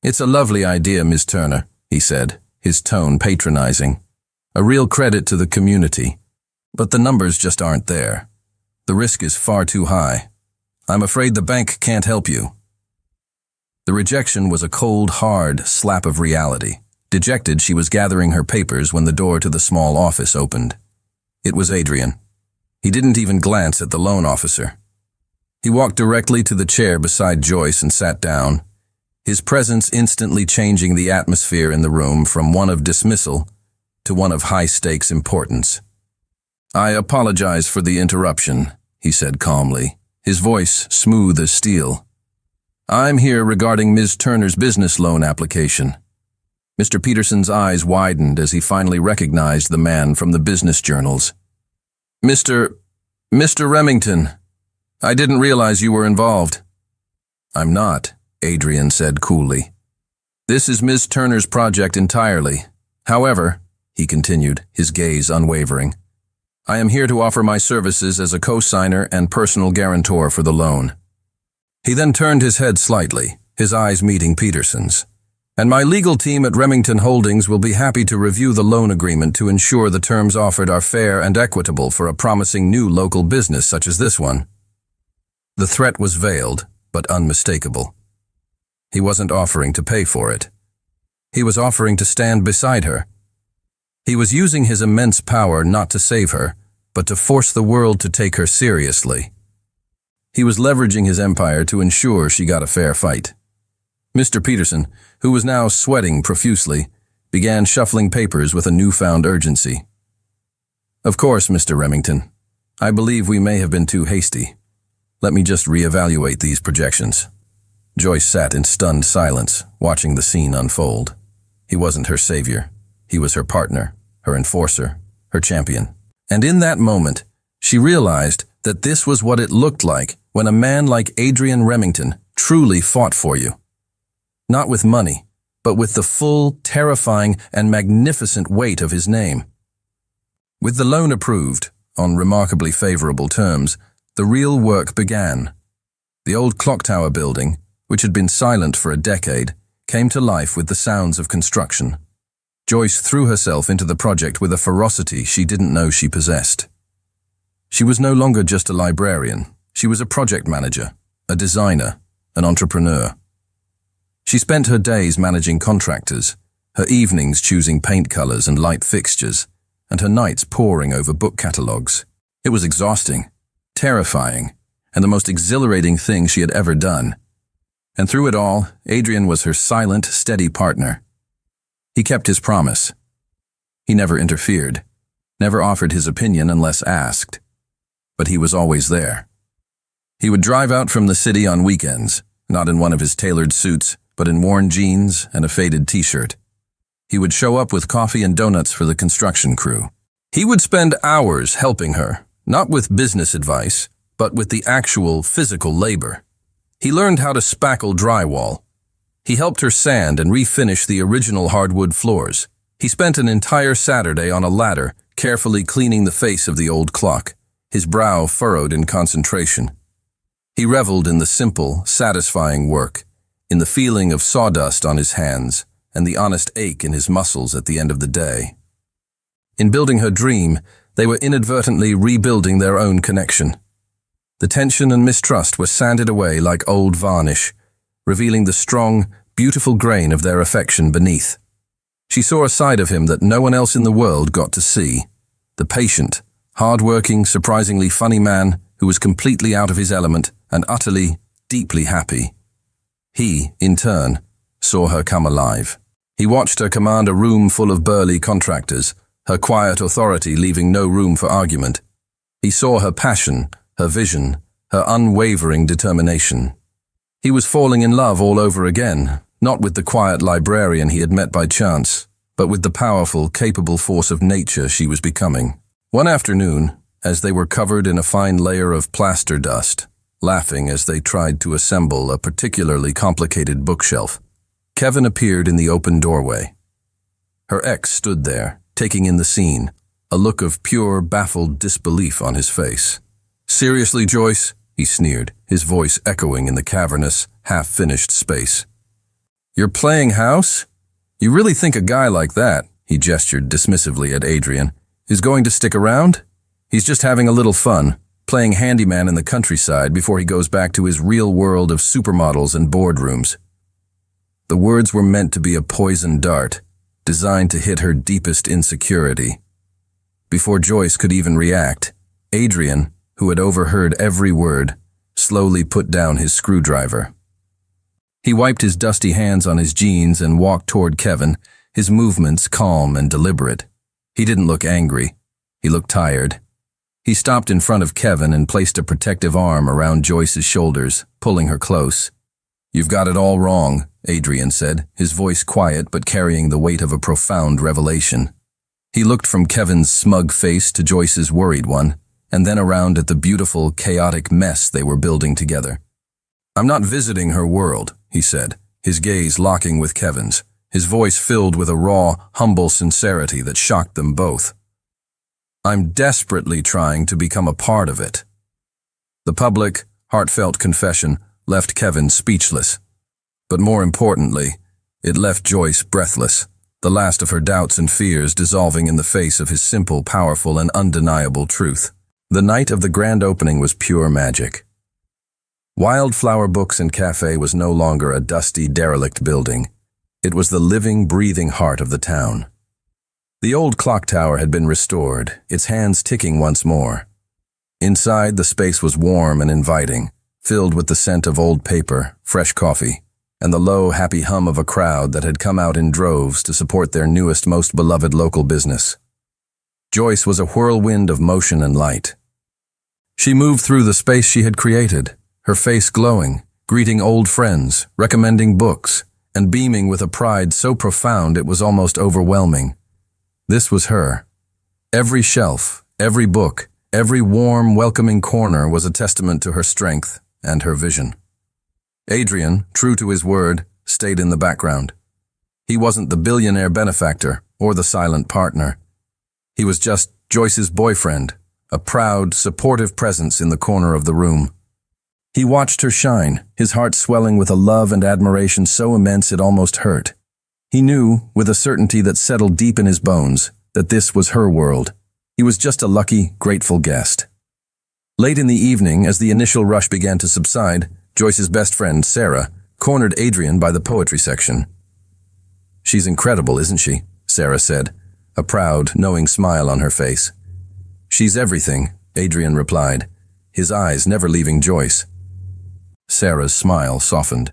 "It's a lovely idea, Ms. Turner," he said, his tone patronizing. "A real credit to the community. But the numbers just aren't there. The risk is far too high. I'm afraid the bank can't help you." The rejection was a cold, hard slap of reality. Dejected, she was gathering her papers when the door to the small office opened. It was Adrian. He didn't even glance at the loan officer. He walked directly to the chair beside Joyce and sat down, his presence instantly changing the atmosphere in the room from one of dismissal to one of high-stakes importance. "I apologize for the interruption," he said calmly, his voice smooth as steel. "I'm here regarding Ms. Turner's business loan application." Mr. Peterson's eyes widened as he finally recognized the man from the business journals. Mr. Remington, I didn't realize you were involved." "I'm not," Adrian said coolly. "This is Ms. Turner's project entirely. However," he continued, his gaze unwavering, "I am here to offer my services as a co-signer and personal guarantor for the loan." He then turned his head slightly, his eyes meeting Peterson's. "And my legal team at Remington Holdings will be happy to review the loan agreement to ensure the terms offered are fair and equitable for a promising new local business such as this one." The threat was veiled, but unmistakable. He wasn't offering to pay for it. He was offering to stand beside her. He was using his immense power not to save her, but to force the world to take her seriously. He was leveraging his empire to ensure she got a fair fight. Mr. Peterson, who was now sweating profusely, began shuffling papers with a newfound urgency. "Of course, Mr. Remington. I believe we may have been too hasty. Let me just reevaluate these projections." Joyce sat in stunned silence, watching the scene unfold. He wasn't her savior. He was her partner, her enforcer, her champion. And in that moment, she realized that this was what it looked like when a man like Adrian Remington truly fought for you. Not with money, but with the full, terrifying, and magnificent weight of his name. With the loan approved, on remarkably favorable terms, the real work began. The old clock tower building, which had been silent for a decade, came to life with the sounds of construction. Joyce threw herself into the project with a ferocity she didn't know she possessed. She was no longer just a librarian. She was a project manager, a designer, an entrepreneur. She spent her days managing contractors, her evenings choosing paint colors and light fixtures, and her nights poring over book catalogs. It was exhausting, terrifying, and the most exhilarating thing she had ever done. And through it all, Adrian was her silent, steady partner. He kept his promise. He never interfered, never offered his opinion unless asked. But he was always there. He would drive out from the city on weekends, not in one of his tailored suits, but in worn jeans and a faded t-shirt. He would show up with coffee and donuts for the construction crew. He would spend hours helping her, not with business advice, but with the actual physical labor. He learned how to spackle drywall. He helped her sand and refinish the original hardwood floors. He spent an entire Saturday on a ladder, carefully cleaning the face of the old clock, his brow furrowed in concentration. He reveled in the simple, satisfying work, in the feeling of sawdust on his hands, and the honest ache in his muscles at the end of the day. In building her dream, they were inadvertently rebuilding their own connection. The tension and mistrust were sanded away like old varnish, revealing the strong, beautiful grain of their affection beneath. She saw a side of him that no one else in the world got to see, the patient, hard-working, surprisingly funny man who was completely out of his element and utterly, deeply happy. He, in turn, saw her come alive. He watched her command a room full of burly contractors, her quiet authority leaving no room for argument. He saw her passion, her vision, her unwavering determination. He was falling in love all over again, not with the quiet librarian he had met by chance, but with the powerful, capable force of nature she was becoming. One afternoon, as they were covered in a fine layer of plaster dust, laughing as they tried to assemble a particularly complicated bookshelf, Kevin appeared in the open doorway. Her ex stood there, taking in the scene, a look of pure, baffled disbelief on his face. "Seriously, Joyce?" he sneered, his voice echoing in the cavernous, half-finished space. "You're playing house? You really think a guy like that," he gestured dismissively at Adrian, "is going to stick around? He's just having a little fun, playing handyman in the countryside before he goes back to his real world of supermodels and boardrooms." The words were meant to be a poisoned dart, designed to hit her deepest insecurity. Before Joyce could even react, Adrian, who had overheard every word, slowly put down his screwdriver. He wiped his dusty hands on his jeans and walked toward Kevin, his movements calm and deliberate. He didn't look angry. He looked tired. He stopped in front of Kevin and placed a protective arm around Joyce's shoulders, pulling her close. "You've got it all wrong," Adrian said, his voice quiet but carrying the weight of a profound revelation. He looked from Kevin's smug face to Joyce's worried one, and then around at the beautiful, chaotic mess they were building together. "I'm not visiting her world," he said, his gaze locking with Kevin's, his voice filled with a raw, humble sincerity that shocked them both. "I'm desperately trying to become a part of it." The public, heartfelt confession left Kevin speechless. But more importantly, it left Joyce breathless, the last of her doubts and fears dissolving in the face of his simple, powerful, and undeniable truth. The night of the grand opening was pure magic. Wildflower Books and Cafe was no longer a dusty, derelict building. It was the living, breathing heart of the town. The old clock tower had been restored, its hands ticking once more. Inside, the space was warm and inviting, filled with the scent of old paper, fresh coffee, and the low, happy hum of a crowd that had come out in droves to support their newest, most beloved local business. Joyce was a whirlwind of motion and light. She moved through the space she had created, her face glowing, greeting old friends, recommending books, and beaming with a pride so profound it was almost overwhelming. This was her. Every shelf, every book, every warm, welcoming corner was a testament to her strength and her vision. Adrian, true to his word, stayed in the background. He wasn't the billionaire benefactor or the silent partner. He was just Joyce's boyfriend, a proud, supportive presence in the corner of the room. He watched her shine, his heart swelling with a love and admiration so immense it almost hurt. He knew, with a certainty that settled deep in his bones, that this was her world. He was just a lucky, grateful guest. Late in the evening, as the initial rush began to subside, Joyce's best friend, Sarah, cornered Adrian by the poetry section. "She's incredible, isn't she?" Sarah said, a proud, knowing smile on her face. "She's everything," Adrian replied, his eyes never leaving Joyce. Sarah's smile softened.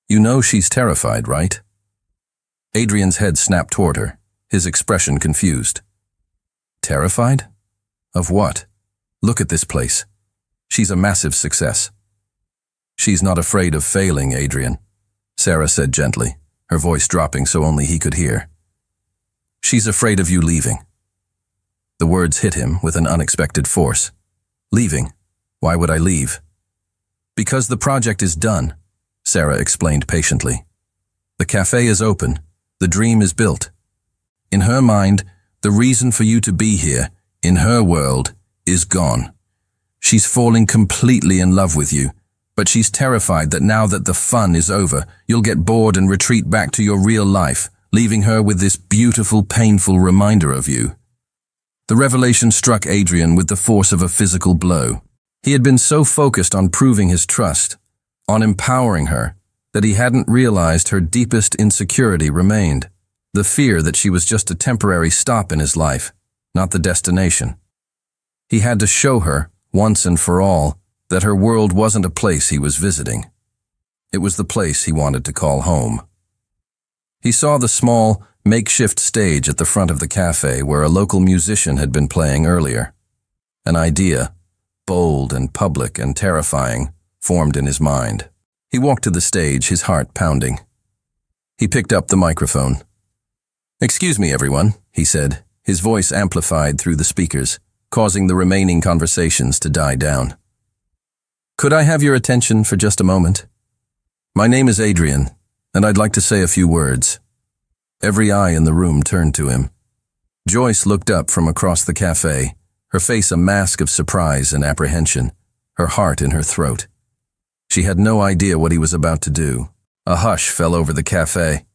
"You know she's terrified, right?" Adrian's head snapped toward her, his expression confused. "Terrified? Of what? Look at this place. She's a massive success." "She's not afraid of failing, Adrian," Sarah said gently, her voice dropping so only he could hear. "She's afraid of you leaving." The words hit him with an unexpected force. "Leaving? Why would I leave?" "Because the project is done," Sarah explained patiently. "The cafe is open. The dream is built. In her mind, the reason for you to be here, in her world, is gone. She's falling completely in love with you, but she's terrified that now that the fun is over, you'll get bored and retreat back to your real life, leaving her with this beautiful, painful reminder of you." The revelation struck Adrian with the force of a physical blow. He had been so focused on proving his trust, on empowering her, that he hadn't realized her deepest insecurity remained. The fear that she was just a temporary stop in his life, not the destination. He had to show her, once and for all, that her world wasn't a place he was visiting. It was the place he wanted to call home. He saw the small, makeshift stage at the front of the cafe where a local musician had been playing earlier. An idea, bold and public and terrifying, formed in his mind. He walked to the stage, his heart pounding. He picked up the microphone. "Excuse me, everyone," he said, his voice amplified through the speakers, causing the remaining conversations to die down. "Could I have your attention for just a moment? My name is Adrian, and I'd like to say a few words." Every eye in the room turned to him. Joyce looked up from across the cafe, her face a mask of surprise and apprehension, her heart in her throat. She had no idea what he was about to do. A hush fell over the cafe.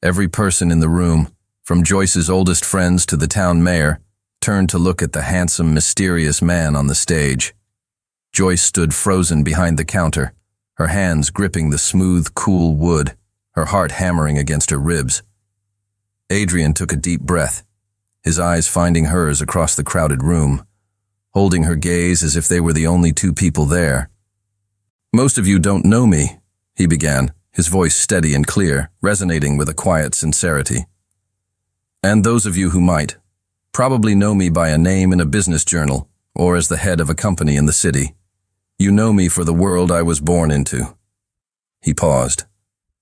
Every person in the room, from Joyce's oldest friends to the town mayor, turned to look at the handsome, mysterious man on the stage. Joyce stood frozen behind the counter, her hands gripping the smooth, cool wood, her heart hammering against her ribs. Adrian took a deep breath, his eyes finding hers across the crowded room, holding her gaze as if they were the only two people there. "Most of you don't know me," he began, his voice steady and clear, resonating with a quiet sincerity. "And those of you who might, probably know me by a name in a business journal or as the head of a company in the city. You know me for the world I was born into." He paused,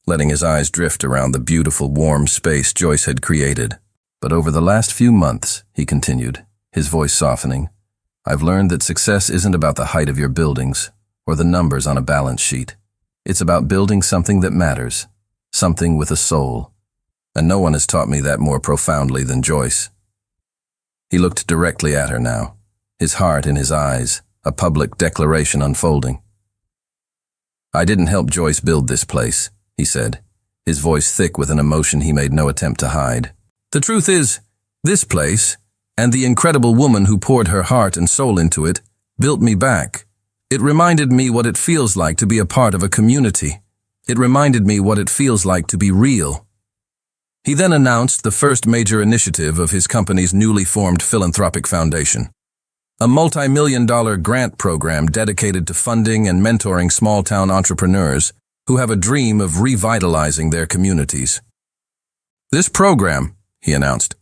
letting his eyes drift around the beautiful, warm space Joyce had created. "But over the last few months," he continued, his voice softening, "I've learned that success isn't about the height of your buildings or the numbers on a balance sheet. It's about building something that matters, something with a soul. And no one has taught me that more profoundly than Joyce." He looked directly at her now, his heart in his eyes, a public declaration unfolding. "I didn't help Joyce build this place," he said, his voice thick with an emotion he made no attempt to hide. "The truth is, this place, and the incredible woman who poured her heart and soul into it, built me back. It reminded me what it feels like to be a part of a community. It reminded me what it feels like to be real." He then announced the first major initiative of his company's newly formed philanthropic foundation, a multi-million-dollar grant program dedicated to funding and mentoring small-town entrepreneurs who have a dream of revitalizing their communities. "This program," he announced,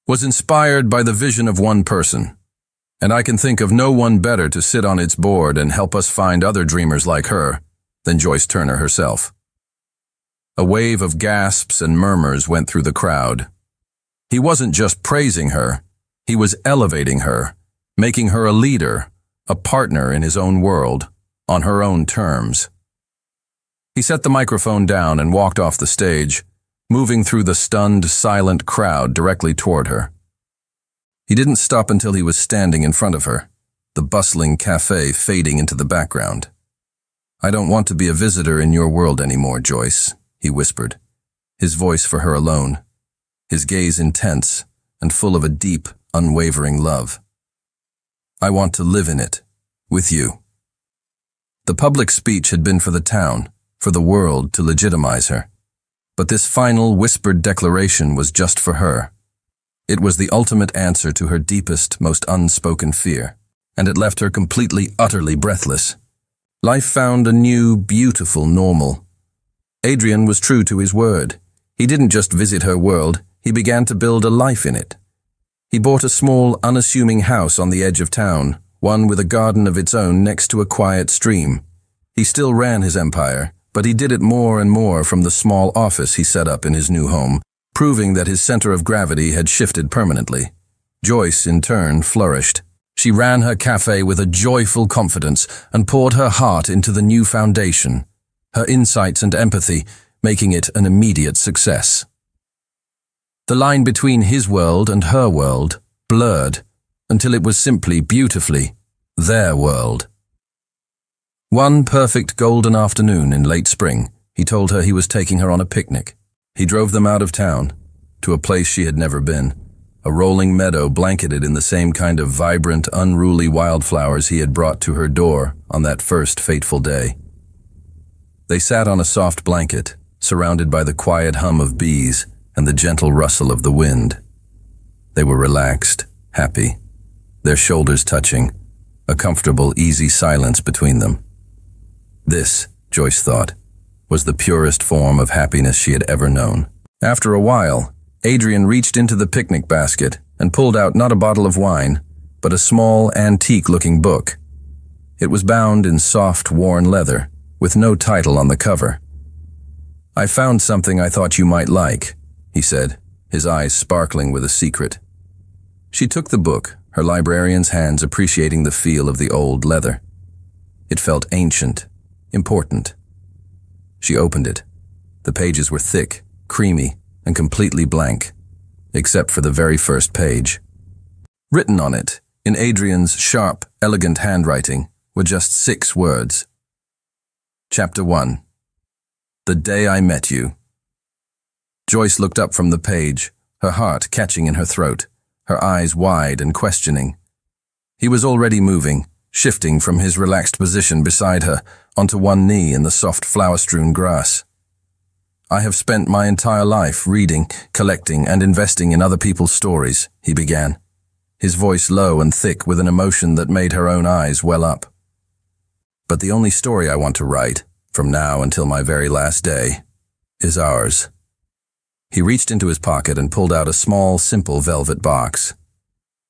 "was inspired by the vision of one person, and I can think of no one better to sit on its board and help us find other dreamers like her than Joyce Turner herself." A wave of gasps and murmurs went through the crowd. He wasn't just praising her, he was elevating her, making her a leader, a partner in his own world, on her own terms. He set the microphone down and walked off the stage, moving through the stunned, silent crowd directly toward her. He didn't stop until he was standing in front of her, the bustling cafe fading into the background. "I don't want to be a visitor in your world anymore, Joyce," he whispered, his voice for her alone, his gaze intense and full of a deep, unwavering love. "I want to live in it, with you." The public speech had been for the town, for the world to legitimize her. But this final whispered declaration was just for her. It was the ultimate answer to her deepest, most unspoken fear, and it left her completely, utterly breathless. Life found a new, beautiful normal. Adrian was true to his word. He didn't just visit her world, he began to build a life in it. He bought a small, unassuming house on the edge of town, one with a garden of its own next to a quiet stream. He still ran his empire, but he did it more and more from the small office he set up in his new home, proving that his center of gravity had shifted permanently. Joyce, in turn, flourished. She ran her cafe with a joyful confidence and poured her heart into the new foundation, her insights and empathy making it an immediate success. The line between his world and her world blurred until it was simply, beautifully, their world. One perfect golden afternoon in late spring, he told her he was taking her on a picnic. He drove them out of town, to a place she had never been, a rolling meadow blanketed in the same kind of vibrant, unruly wildflowers he had brought to her door on that first fateful day. They sat on a soft blanket, surrounded by the quiet hum of bees and the gentle rustle of the wind. They were relaxed, happy, their shoulders touching, a comfortable, easy silence between them. This, Joyce thought, was the purest form of happiness she had ever known. After a while, Adrian reached into the picnic basket and pulled out not a bottle of wine, but a small, antique-looking book. It was bound in soft, worn leather, with no title on the cover. "I found something I thought you might like," he said, his eyes sparkling with a secret. She took the book, her librarian's hands appreciating the feel of the old leather. It felt ancient, important. She opened it. The pages were thick, creamy, and completely blank, except for the very first page. Written on it, in Adrian's sharp, elegant handwriting, were just 6 words. Chapter 1. The Day I Met You. Joyce looked up from the page, her heart catching in her throat, her eyes wide and questioning. He was already moving, shifting from his relaxed position beside her onto one knee in the soft flower-strewn grass. "I have spent my entire life reading, collecting, and investing in other people's stories," he began, his voice low and thick with an emotion that made her own eyes well up. "But the only story I want to write, from now until my very last day, is ours." He reached into his pocket and pulled out a small, simple velvet box.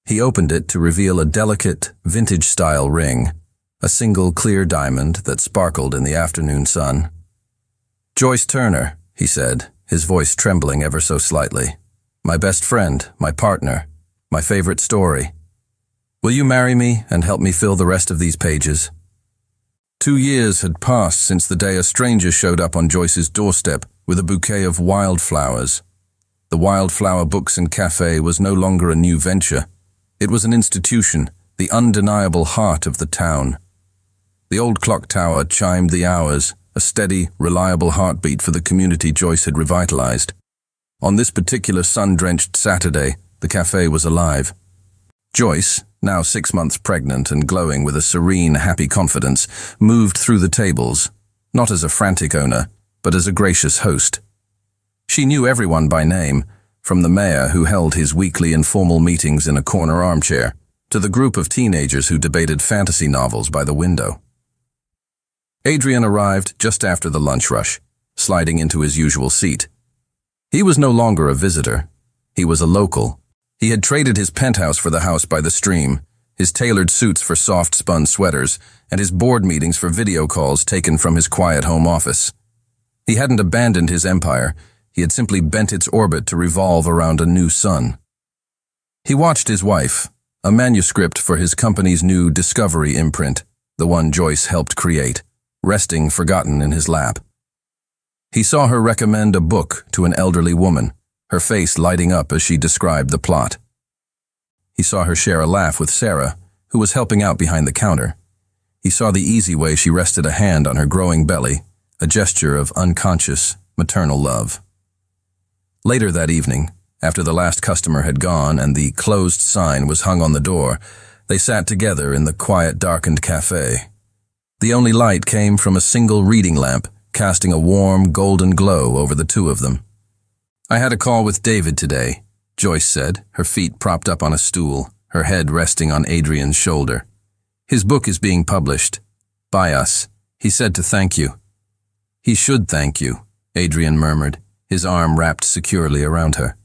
He opened it to reveal a delicate, vintage-style ring, a single clear diamond that sparkled in the afternoon sun. "Joyce Turner," he said, his voice trembling ever so slightly. "My best friend, my partner, my favorite story. Will you marry me and help me fill the rest of these pages?" 2 years had passed since the day a stranger showed up on Joyce's doorstep with a bouquet of wildflowers. The Wildflower Books and Cafe was no longer a new venture. It was an institution, the undeniable heart of the town. The old clock tower chimed the hours, a steady, reliable heartbeat for the community Joyce had revitalized. On this particular sun-drenched Saturday, the cafe was alive. Joyce, now 6 months pregnant and glowing with a serene, happy confidence, moved through the tables, not as a frantic owner, but as a gracious host. She knew everyone by name, from the mayor who held his weekly informal meetings in a corner armchair, to the group of teenagers who debated fantasy novels by the window. Adrian arrived just after the lunch rush, sliding into his usual seat. He was no longer a visitor. He was a local. He had traded his penthouse for the house by the stream, his tailored suits for soft-spun sweaters, and his board meetings for video calls taken from his quiet home office. He hadn't abandoned his empire. He had simply bent its orbit to revolve around a new sun. He watched his wife, a manuscript for his company's new Discovery imprint, the one Joyce helped create, resting forgotten in his lap. He saw her recommend a book to an elderly woman, her face lighting up as she described the plot. He saw her share a laugh with Sarah, who was helping out behind the counter. He saw the easy way she rested a hand on her growing belly, a gesture of unconscious, maternal love. Later that evening, after the last customer had gone and the closed sign was hung on the door, they sat together in the quiet, darkened cafe. The only light came from a single reading lamp, casting a warm, golden glow over the two of them. "I had a call with David today," Joyce said, her feet propped up on a stool, her head resting on Adrian's shoulder. "His book is being published. By us. He said to thank you." "He should thank you," Adrian murmured, his arm wrapped securely around her.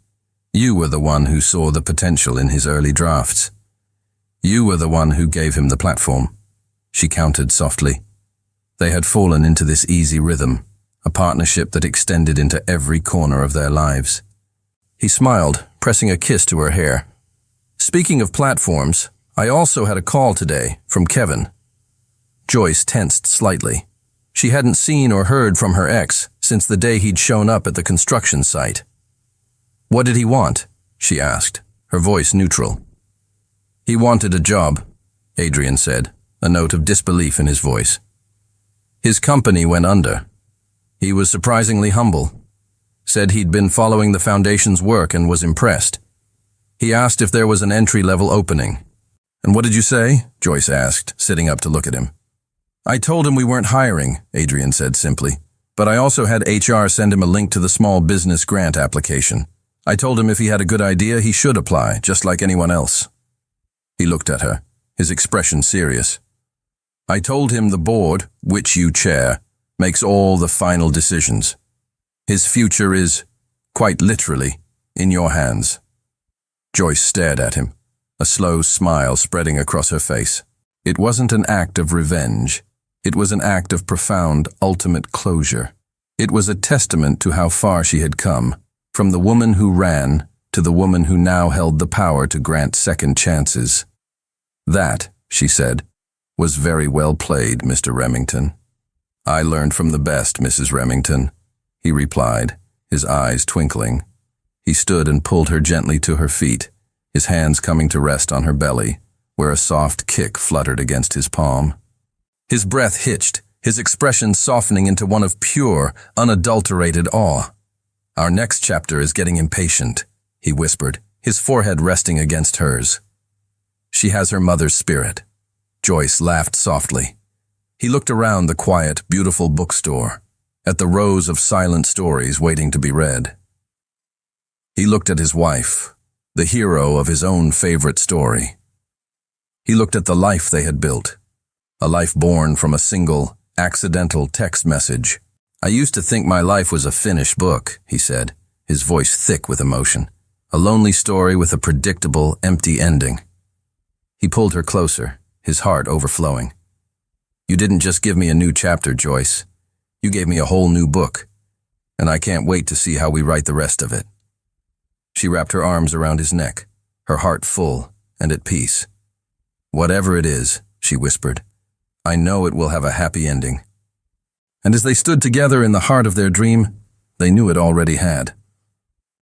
"You were the one who saw the potential in his early drafts. You were the one who gave him the platform." She counted softly. They had fallen into this easy rhythm, a partnership that extended into every corner of their lives. He smiled, pressing a kiss to her hair. "Speaking of platforms, I also had a call today from Kevin." Joyce tensed slightly. She hadn't seen or heard from her ex since the day he'd shown up at the construction site. "What did he want?" she asked, her voice neutral. "He wanted a job," Adrian said, a note of disbelief in his voice. "His company went under. He was surprisingly humble. Said he'd been following the foundation's work and was impressed. He asked if there was an entry-level opening." "And what did you say?" Joyce asked, sitting up to look at him. "I told him we weren't hiring," Adrian said simply, "but I also had HR send him a link to the small business grant application. I told him if he had a good idea, he should apply, just like anyone else." He looked at her, his expression serious. "I told him the board, which you chair, makes all the final decisions. His future is, quite literally, in your hands." Joyce stared at him, a slow smile spreading across her face. It wasn't an act of revenge. It was an act of profound, ultimate closure. It was a testament to how far she had come, from the woman who ran to the woman who now held the power to grant second chances. "That," she said, "was very well played, Mr. Remington." "I learned from the best, Mrs. Remington," he replied, his eyes twinkling. He stood and pulled her gently to her feet, his hands coming to rest on her belly, where a soft kick fluttered against his palm. His breath hitched, his expression softening into one of pure, unadulterated awe. "Our next chapter is getting impatient," he whispered, his forehead resting against hers. "She has her mother's spirit." Joyce laughed softly. He looked around the quiet, beautiful bookstore, at the rows of silent stories waiting to be read. He looked at his wife, the hero of his own favorite story. He looked at the life they had built, a life born from a single, accidental text message. "I used to think my life was a finished book," he said, his voice thick with emotion. "A lonely story with a predictable, empty ending." He pulled her closer, his heart overflowing. "You didn't just give me a new chapter, Joyce. You gave me a whole new book, and I can't wait to see how we write the rest of it." She wrapped her arms around his neck, her heart full and at peace. "Whatever it is," she whispered, "I know it will have a happy ending." And as they stood together in the heart of their dream, they knew it already had.